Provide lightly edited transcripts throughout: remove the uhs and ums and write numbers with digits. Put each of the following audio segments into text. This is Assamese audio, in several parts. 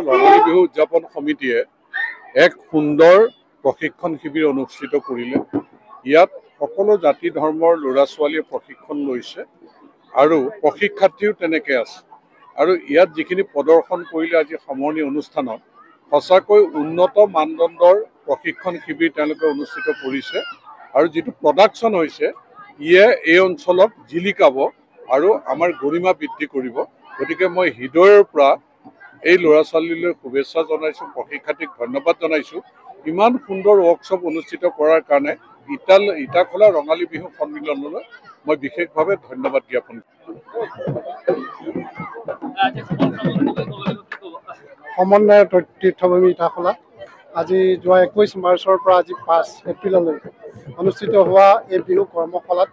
ৰঙালী বিহু উদযাপন সমিতিয়ে এক সুন্দৰ প্ৰশিক্ষণ শিবিৰ অনুষ্ঠিত কৰিলে। ইয়াত সকলো জাতি ধৰ্মৰ ল'ৰা ছোৱালীয়ে প্ৰশিক্ষণ লৈছে আৰু প্ৰশিক্ষাৰ্থীও তেনেকে আছে। আৰু ইয়াত যিখিনি প্ৰদৰ্শন কৰিলে আজি সামৰণি অনুষ্ঠানত সঁচাকৈ উন্নত মানদণ্ডৰ প্ৰশিক্ষণ শিবিৰ তেওঁলোকে অনুষ্ঠিত কৰিছে আৰু যিটো প্ৰডাকশ্যন হৈছে ইয়ে এই অঞ্চলক জিলিকাব আৰু আমাৰ গৰিমা বৃদ্ধি কৰিব। গতিকে মই হৃদয়ৰ পৰা এই ল'ৰা ছোৱালীলৈ শুভেচ্ছা জনাইছোঁ, প্ৰশিক্ষাৰ্থীক ধন্যবাদ জনাইছোঁ। ইমান সুন্দৰ ৱৰ্কশ্বপ অনুষ্ঠিত কৰাৰ কাৰণে ইটাখোলা ৰঙালী বিহু সন্মিলনলৈ মই বিশেষভাৱে ধন্যবাদ জ্ঞাপন সমন্বয় তীৰ্থভূমি ইটাখোলা আজি যোৱা 21 মাৰ্চৰ পৰা আজি 5 এপ্ৰিললৈ অনুষ্ঠিত হোৱা এই বিহু কৰ্মশালাত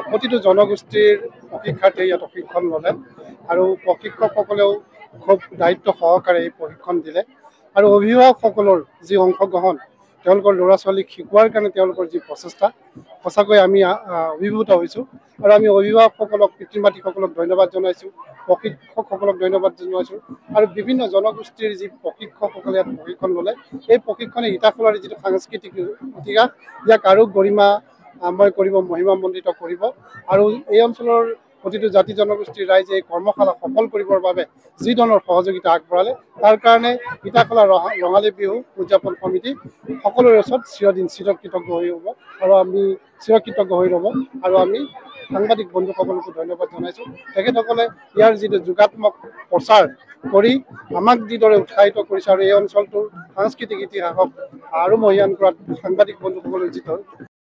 প্ৰতিটো জনগোষ্ঠীৰ প্ৰশিক্ষাৰ্থীয়ে ইয়াত প্ৰশিক্ষণ ল'লে আৰু প্ৰশিক্ষকসকলেও খুব দায়িত্ব সহকাৰে এই প্ৰশিক্ষণ দিলে আৰু অভিভাৱকসকলৰ যি অংশগ্ৰহণ তেওঁলোকৰ ল'ৰা ছোৱালীক শিকোৱাৰ কাৰণে তেওঁলোকৰ যি প্ৰচেষ্টা সঁচাকৈ আমি অভিভূত হৈছোঁ আৰু আমি অভিভাৱকসকলক পিতৃ মাতৃসকলক ধন্যবাদ জনাইছোঁ, প্ৰশিক্ষকসকলক ধন্যবাদ জনাইছোঁ আৰু বিভিন্ন জনগোষ্ঠীৰ যি প্ৰশিক্ষকসকলে ইয়াত প্ৰশিক্ষণ ল'লে এই প্ৰশিক্ষণে ইটাখোলাৰ যিটো সাংস্কৃতিক ইতিহাস ইয়াক আৰু গৰিমাময় কৰিব, মহিমামণ্ডিত কৰিব আৰু এই অঞ্চলৰ প্ৰতিটো জাতি জনগোষ্ঠীৰ ৰাইজে এই কৰ্মশালা সফল কৰিবৰ বাবে যি ধৰণৰ সহযোগিতা আগবঢ়ালে তাৰ কাৰণে ইটাখোলা ৰঙালী বিহু উদযাপন সমিতি সকলোৰে ওচৰত চিৰদিন চিৰকৃতজ্ঞ হৈ ৰ'ব আৰু আমি চিৰকৃতজ্ঞ হৈ ৰ'ব আৰু আমি সাংবাদিক বন্ধুসকলকো ধন্যবাদ জনাইছোঁ। তেখেতসকলে ইয়াৰ যিটো যোগাত্মক প্ৰচাৰ কৰি আমাক যিদৰে উৎসাহিত কৰিছে আৰু এই অঞ্চলটোৰ সাংস্কৃতিক ইতিহাসক আৰু মহিয়ান কৰাত সাংবাদিক বন্ধুসকলৰ যিটো